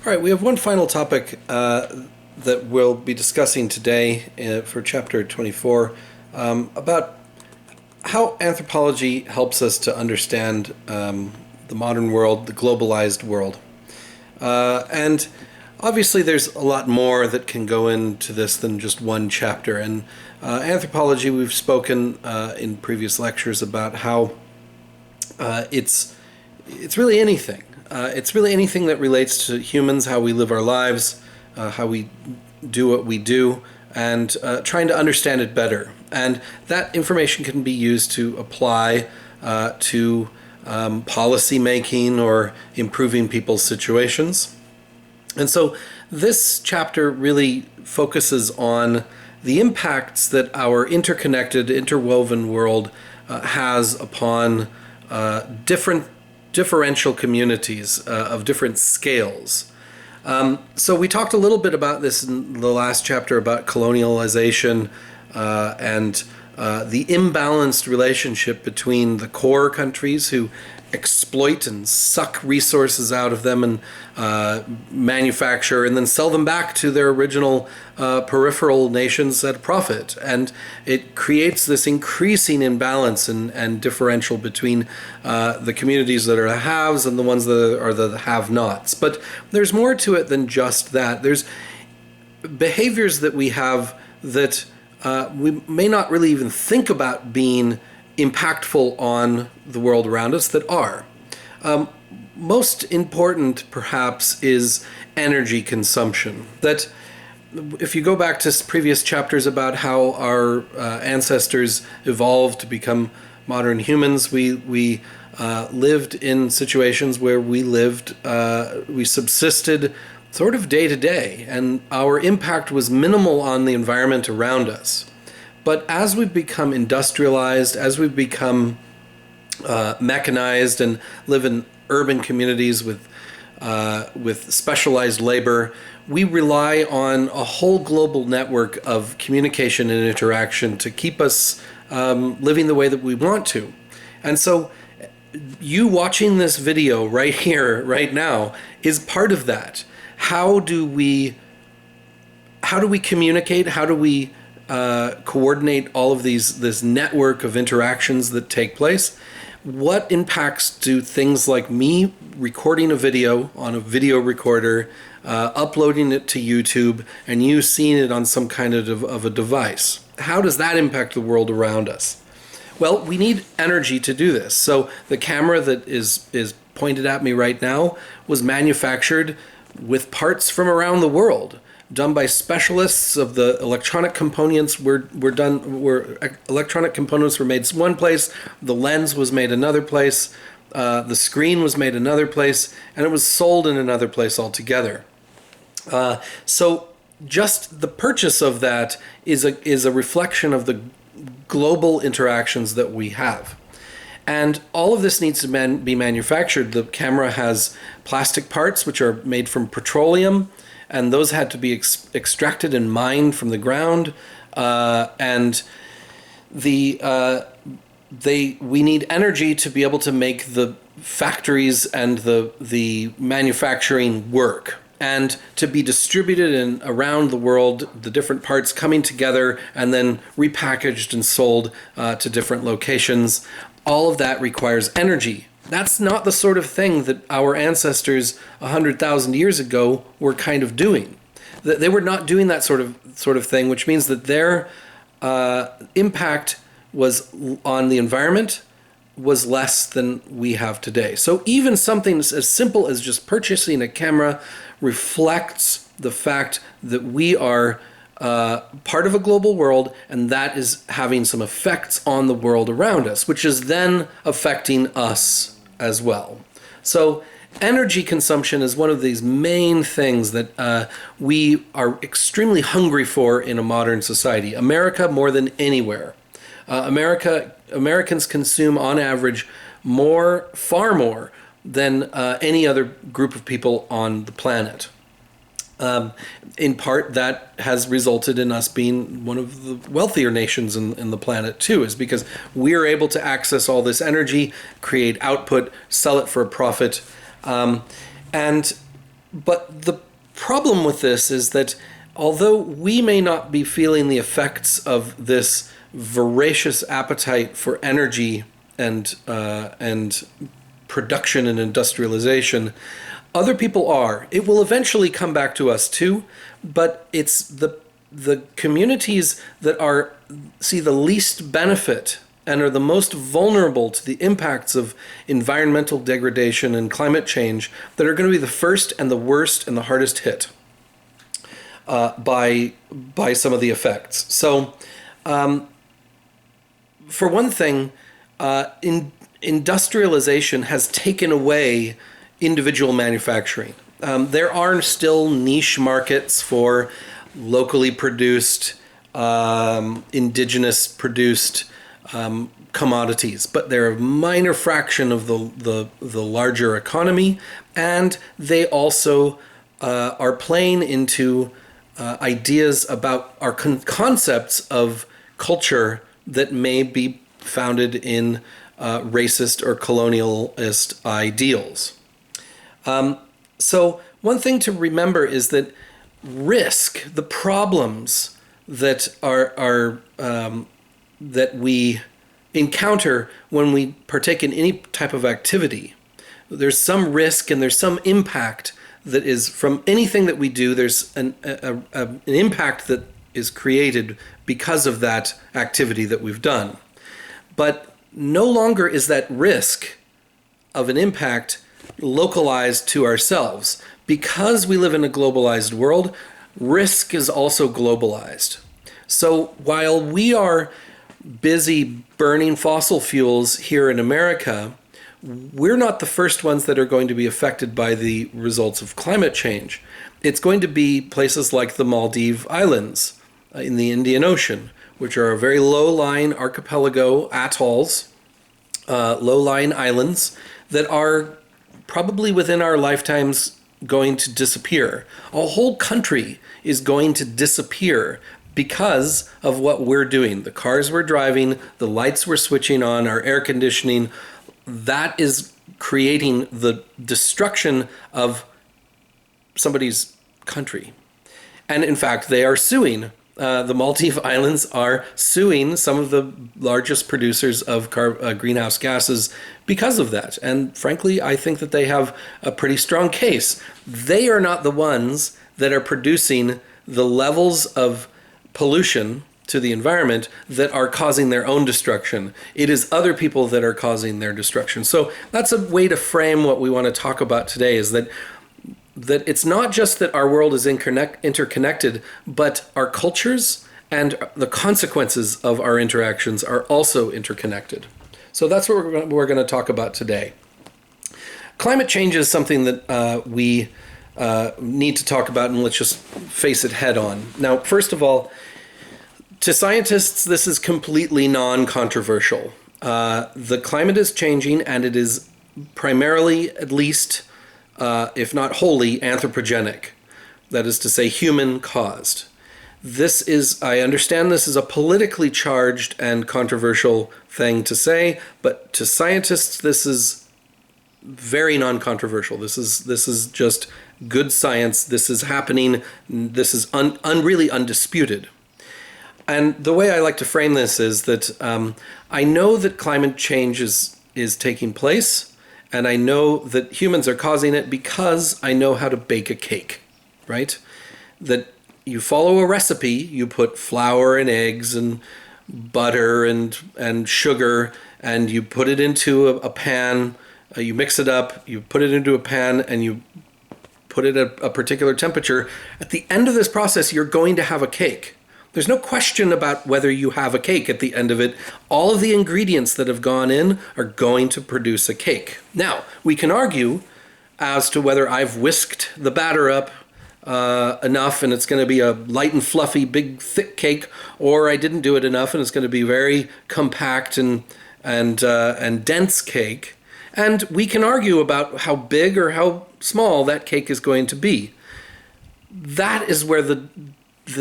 All right, we have one final topic that we'll be discussing today for chapter 24 about how anthropology helps us to understand the modern world, the globalized world. And obviously there's a lot more that can go into this than just one chapter. And anthropology, we've spoken in previous lectures about how it's really anything. It's really anything that relates to humans, how we live our lives, how we do what we do, and trying to understand it better. And that information can be used to apply to policy making or improving people's situations. And so this chapter really focuses on the impacts that our interconnected, interwoven world has upon differential communities of different scales. So we talked a little bit about this in the last chapter about colonialization and the imbalanced relationship between the core countries who exploit and suck resources out of them and manufacture and then sell them back to their original peripheral nations at a profit. And it creates this increasing imbalance and differential between the communities that are the haves and the ones that are the have-nots. But there's more to it than just that. There's behaviors that we have that we may not really even think about being impactful on the world around us that are. Most important, perhaps, is energy consumption. That if you go back to previous chapters about how our ancestors evolved to become modern humans, we lived in situations where we subsisted sort of day to day, and our impact was minimal on the environment around us. But as we've become industrialized, as we've become mechanized and live in urban communities with specialized labor, we rely on a whole global network of communication and interaction to keep us living the way that we want to. And so you watching this video right here, right now, is part of that. How do we communicate? How do we coordinate all of this network of interactions that take place? What impacts do things like me recording a video on a video recorder, uploading it to YouTube, and you seeing it on some kind of a device? How does that impact the world around us? Well, we need energy to do this. So the camera that is pointed at me right now was manufactured with parts from around the world, done by specialists of the electronic components. Electronic components were made one place, the lens was made another place, the screen was made another place, and it was sold in another place altogether. So just the purchase of that is a reflection of the global interactions that we have. And all of this needs to be manufactured. The camera has plastic parts which are made from petroleum, and those had to be extracted and mined from the ground. And we need energy to be able to make the factories and the manufacturing work, and to be distributed around the world, the different parts coming together and then repackaged and sold to different locations. All of that requires energy. That's not the sort of thing that our ancestors 100,000 years ago were kind of doing. They were not doing that sort of thing, which means that their impact was on the environment was less than we have today. So even something as simple as just purchasing a camera reflects the fact that we are part of a global world, and that is having some effects on the world around us, which is then affecting us as well. So energy consumption is one of these main things that we are extremely hungry for in a modern society. America more than anywhere. Americans consume on average far more than any other group of people on the planet. In part, that has resulted in us being one of the wealthier nations in the planet too, is because we are able to access all this energy, create output, sell it for a profit. And But the problem with this is that although we may not be feeling the effects of this voracious appetite for energy and production and industrialization, other people are. It will eventually come back to us too, but it's the communities that are see the least benefit and are the most vulnerable to the impacts of environmental degradation and climate change that are going to be the first and the worst and the hardest hit by some of the effects. So, for one thing, industrialization has taken away individual manufacturing. There are still niche markets for locally produced, indigenous produced commodities, but they're a minor fraction of the larger economy, and they also are playing into ideas about our concepts of culture that may be founded in racist or colonialist ideals. So one thing to remember is that risk, the problems that are that we encounter when we partake in any type of activity, there's some risk and there's some impact that is from anything that we do. There's an impact that is created because of that activity that we've done. But no longer is that risk of an impact localized to ourselves. Because we live in a globalized world, risk is also globalized. So while we are busy burning fossil fuels here in America, we're not the first ones that are going to be affected by the results of climate change. It's going to be places like the Maldives Islands in the Indian Ocean, which are a very low-lying archipelago atolls, low-lying islands that are probably within our lifetimes going to disappear. A whole country is going to disappear because of what we're doing. The cars we're driving, the lights we're switching on, our air conditioning, that is creating the destruction of somebody's country. And in fact, they are suing. The Maldives Islands are suing some of the largest producers of greenhouse gases because of that. And frankly, I think that they have a pretty strong case. They are not the ones that are producing the levels of pollution to the environment that are causing their own destruction. It is other people that are causing their destruction. So that's a way to frame what we want to talk about today, is that it's not just that our world is interconnected, but our cultures and the consequences of our interactions are also interconnected. So that's what we're going to talk about today. Climate change is something that we need to talk about, and let's just face it head on. Now, first of all, to scientists, this is completely non-controversial. The climate is changing, and it is primarily, at least, if not wholly, anthropogenic. That is to say, human-caused. This is, I understand this is a politically charged and controversial thing to say, but to scientists, this is very non-controversial. This is just good science. This is happening. This is really undisputed. And the way I like to frame this is that I know that climate change is taking place, and I know that humans are causing it because I know how to bake a cake, right? That you follow a recipe, you put flour and eggs and butter and sugar, and you put it into a pan, you mix it up, you put it into a pan, and you put it at a particular temperature. At the end of this process, you're going to have a cake. There's no question about whether you have a cake at the end of it. All of the ingredients that have gone in are going to produce a cake. Now, we can argue as to whether I've whisked the batter up enough and it's going to be a light and fluffy, big, thick cake, or I didn't do it enough and it's going to be very compact and dense cake. And we can argue about how big or how small that cake is going to be. That is where the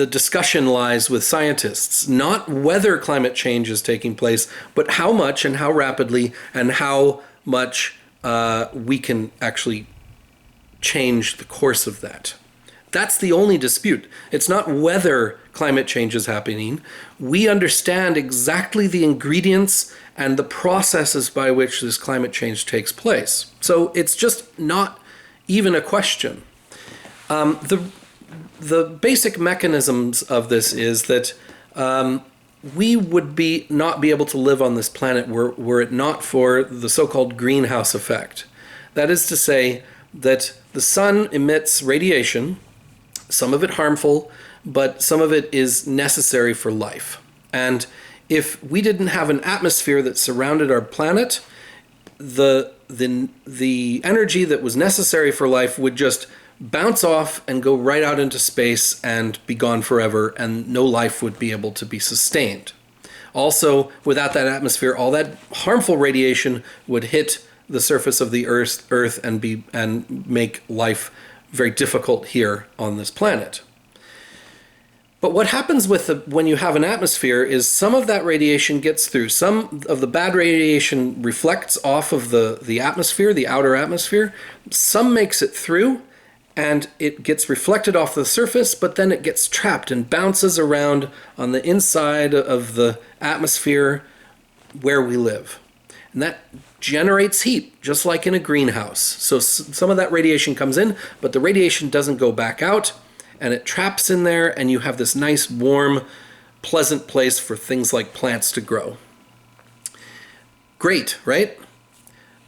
discussion lies with scientists, not whether climate change is taking place, but how much and how rapidly and how much we can actually change the course of that. That's the only dispute. It's not whether climate change is happening. We understand exactly the ingredients and the processes by which this climate change takes place. So it's just not even a question. The basic mechanisms of this is that we would not be able to live on this planet were it not for the so-called greenhouse effect. That is to say that the sun emits radiation, some of it harmful, but some of it is necessary for life. And if we didn't have an atmosphere that surrounded our planet, the energy that was necessary for life would just bounce off and go right out into space and be gone forever, and no life would be able to be sustained. Also, without that atmosphere, all that harmful radiation would hit the surface of the Earth and make life very difficult here on this planet. But what happens when you have an atmosphere is some of that radiation gets through. Some of the bad radiation reflects off of the atmosphere, the outer atmosphere. Some makes it through, and it gets reflected off the surface, but then it gets trapped and bounces around on the inside of the atmosphere where we live. And that generates heat, just like in a greenhouse. So some of that radiation comes in, but the radiation doesn't go back out, and it traps in there, and you have this nice, warm, pleasant place for things like plants to grow. Great, right?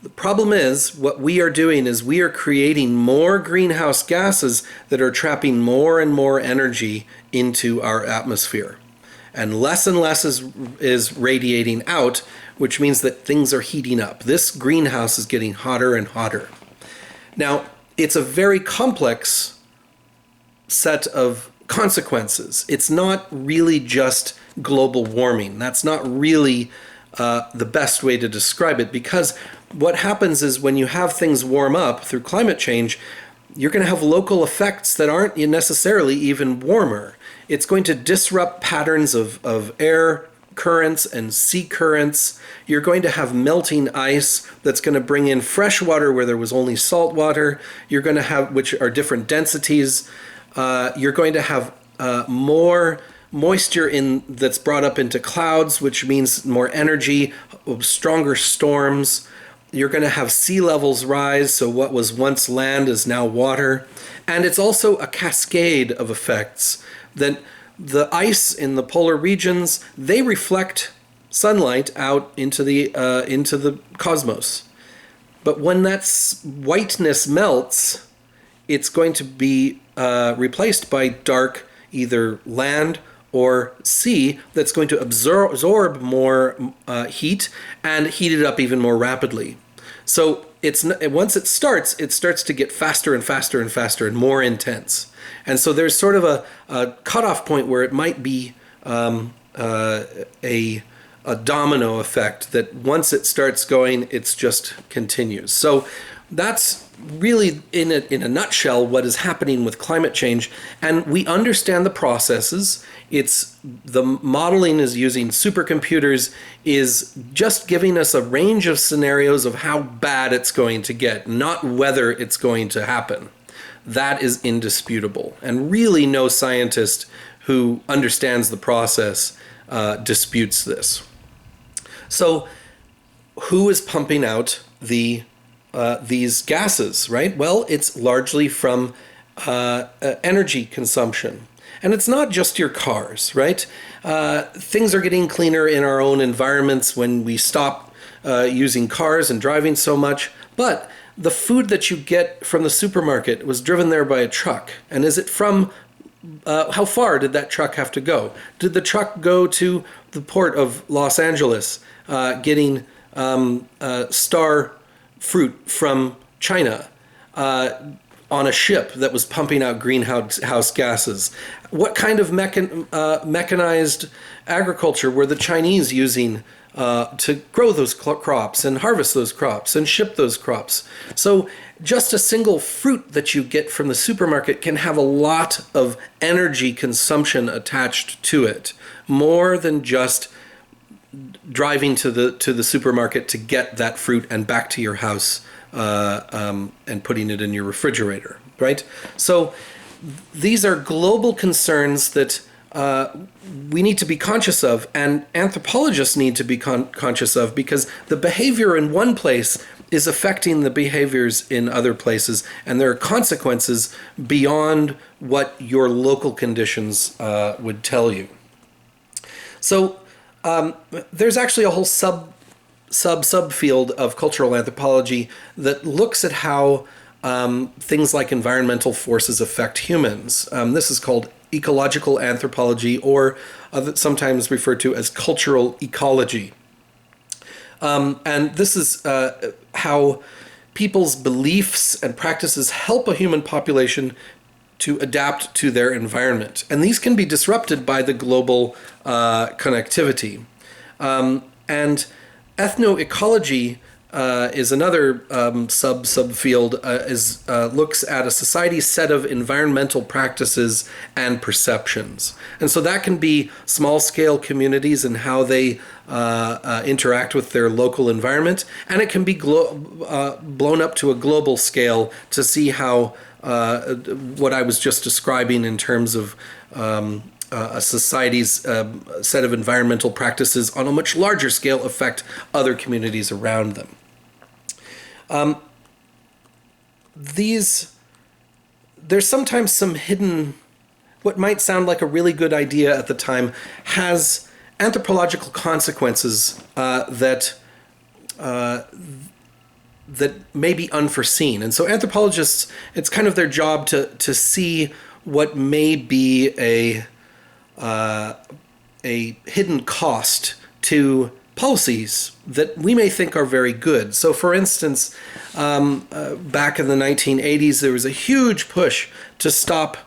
The problem is, what we are doing is we are creating more greenhouse gases that are trapping more and more energy into our atmosphere. And less is radiating out, which means that things are heating up. This greenhouse is getting hotter and hotter. Now, it's a very complex set of consequences. It's not really just global warming. That's not really the best way to describe it, because what happens is when you have things warm up through climate change, you're going to have local effects that aren't necessarily even warmer. It's going to disrupt patterns of air currents and sea currents. You're going to have melting ice that's going to bring in fresh water where there was only salt water. You're going to have, which are different densities. You're going to have more moisture that's brought up into clouds, which means more energy, stronger storms. You're going to have sea levels rise, so what was once land is now water. And it's also a cascade of effects that the ice in the polar regions, they reflect sunlight out into the cosmos. But when that whiteness melts, it's going to be replaced by dark either land or sea that's going to absorb more heat and heat it up even more rapidly. So once it starts to get faster and faster and faster and more intense. And so there's sort of a cutoff point where it might be a domino effect that once it starts going, it just continues. So that's really, in a nutshell, what is happening with climate change. And we understand the processes. The modeling is using supercomputers, is just giving us a range of scenarios of how bad it's going to get, not whether it's going to happen. That is indisputable. And really no scientist who understands the process disputes this. So who is pumping out these gases, right? Well, it's largely from energy consumption. And it's not just your cars, right? Things are getting cleaner in our own environments when we stop using cars and driving so much. But the food that you get from the supermarket was driven there by a truck. And is it from, how far did that truck have to go? Did the truck go to the port of Los Angeles getting star fruit from China on a ship that was pumping out greenhouse gases? What kind of mechanized agriculture were the Chinese using to grow those crops and harvest those crops and ship those crops? So just a single fruit that you get from the supermarket can have a lot of energy consumption attached to it, more than just driving to the supermarket to get that fruit and back to your house and putting it in your refrigerator, right? So these are global concerns that we need to be conscious of, and anthropologists need to be conscious of, because the behavior in one place is affecting the behaviors in other places, and there are consequences beyond what your local conditions would tell you. So there's actually a whole subfield of cultural anthropology that looks at how things like environmental forces affect humans. This is called ecological anthropology, or sometimes referred to as cultural ecology. And this is how people's beliefs and practices help a human population to adapt to their environment. And these can be disrupted by the global connectivity. And ethnoecology is another subfield, looks at a society's set of environmental practices and perceptions. And so that can be small-scale communities and how they interact with their local environment, and it can be blown up to a global scale to see how what I was just describing in terms of a society's set of environmental practices on a much larger scale affect other communities around them. There's sometimes some hidden, what might sound like a really good idea at the time, has anthropological consequences that may be unforeseen. And so anthropologists, it's kind of their job to see what may be a hidden cost to policies that we may think are very good. So for instance, back in the 1980s, there was a huge push to stop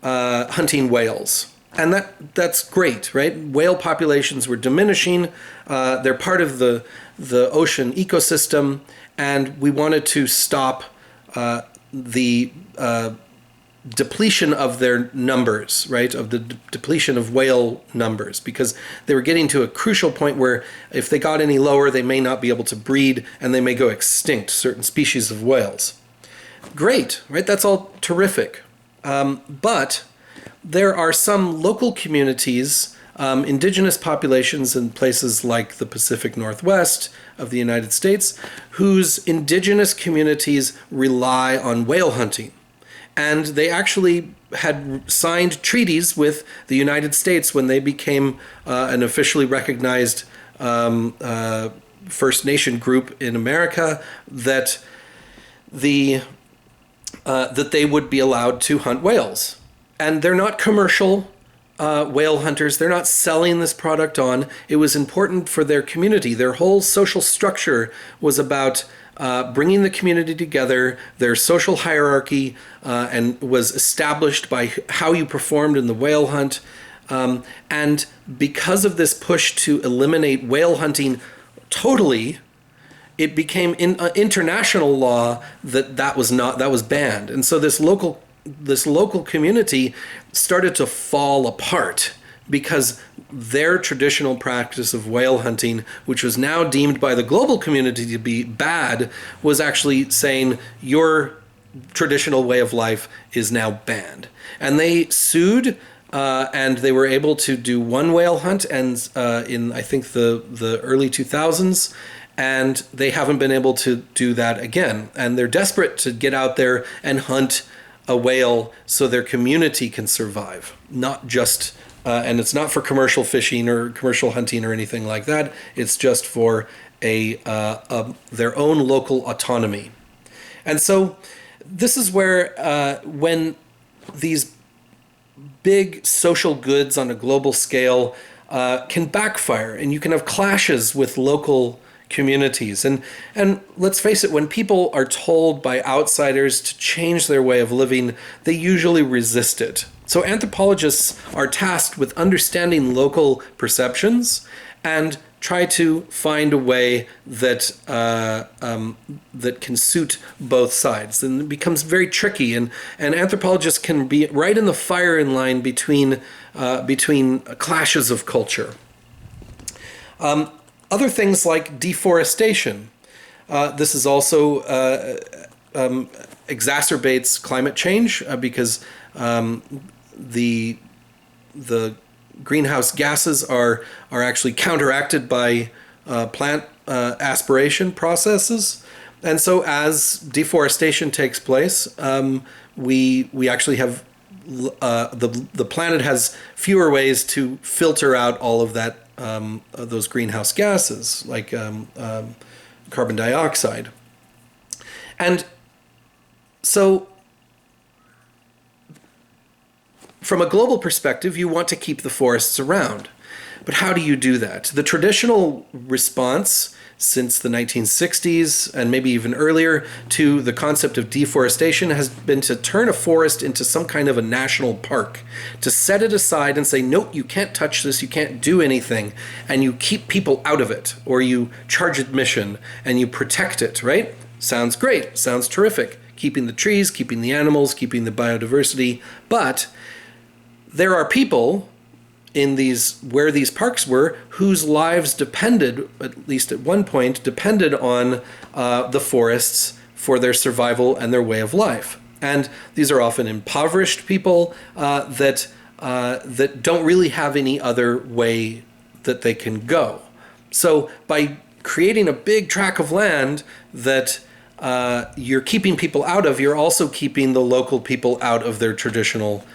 hunting whales. And that's great, right? Whale populations were diminishing. They're part of the ocean ecosystem, and we wanted to stop the depletion of their numbers, right? Of the depletion of whale numbers, because they were getting to a crucial point where if they got any lower, they may not be able to breed and they may go extinct, certain species of whales. Great, right? That's all terrific. But there are some local communities, indigenous populations in places like the Pacific Northwest of the United States, whose indigenous communities rely on whale hunting. And they actually had signed treaties with the United States when they became an officially recognized First Nation group in America, that they would be allowed to hunt whales. And they're not commercial whale hunters. They're not selling this product on. It was important for their community. Their whole social structure was about bringing the community together. Their social hierarchy and was established by how you performed in the whale hunt. And because of this push to eliminate whale hunting totally, it became international law that was banned. And so this local community started to fall apart because their traditional practice of whale hunting, which was now deemed by the global community to be bad, was actually saying your traditional way of life is now banned. And they sued, and they were able to do one whale hunt, and in I think the early 2000s, and they haven't been able to do that again. And they're desperate to get out there and hunt a whale so their community can survive, not just and it's not for commercial fishing or commercial hunting or anything like that. It's just for their own local autonomy. And so this is where when these big social goods on a global scale can backfire, and you can have clashes with local communities. And let's face it, when people are told by outsiders to change their way of living, they usually resist it. So anthropologists are tasked with understanding local perceptions and try to find a way that that can suit both sides. And it becomes very tricky, and anthropologists can be right in the firing line between clashes of culture. Other things like deforestation. This is also exacerbates climate change because the greenhouse gases are actually counteracted by plant aspiration processes, and so as deforestation takes place, we actually have the planet has fewer ways to filter out all of that those greenhouse gases like carbon dioxide, and so from a global perspective, you want to keep the forests around. But how do you do that? The traditional response since the 1960s and maybe even earlier to the concept of deforestation has been to turn a forest into some kind of a national park, to set it aside and say, nope, you can't touch this, you can't do anything, and you keep people out of it, or you charge admission and you protect it, right? Sounds great, sounds terrific. Keeping the trees, keeping the animals, keeping the biodiversity, but there are people in these where these parks were whose lives depended, at least at one point, depended on the forests for their survival and their way of life. And these are often impoverished people that don't really have any other way that they can go. So by creating a big tract of land that you're keeping people out of, you're also keeping the local people out of their traditional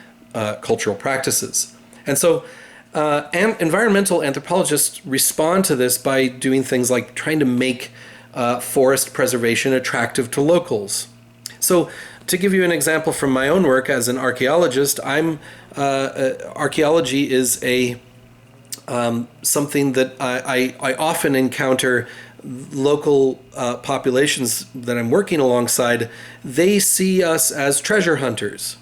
cultural practices. And so environmental anthropologists respond to this by doing things like trying to make forest preservation attractive to locals. So to give you an example from my own work as an archaeologist, archaeology is something that I often encounter local populations that I'm working alongside. They see us as treasure hunters.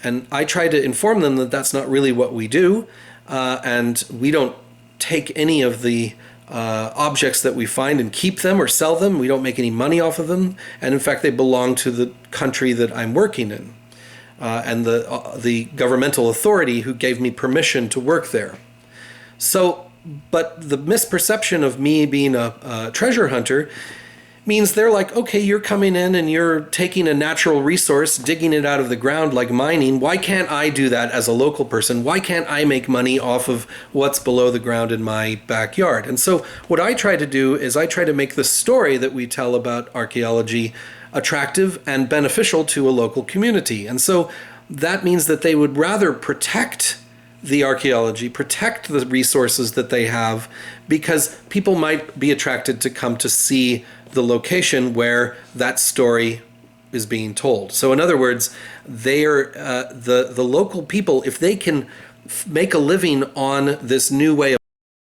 And I try to inform them that that's not really what we do, and we don't take any of the objects that we find and keep them or sell them. We don't make any money off of them, and in fact, they belong to the country that I'm working in, and the governmental authority who gave me permission to work there. So, but the misperception of me being a treasure hunter means they're like, okay, you're coming in and you're taking a natural resource, digging it out of the ground like mining. Why can't I do that as a local person? Why can't I make money off of what's below the ground in my backyard? And so what I try to do is I try to make the story that we tell about archaeology attractive and beneficial to a local community. And so that means that they would rather protect the archaeology, protect the resources that they have, because people might be attracted to come to see the location where that story is being told. So in other words, they're the local people, if they can make a living on this new way of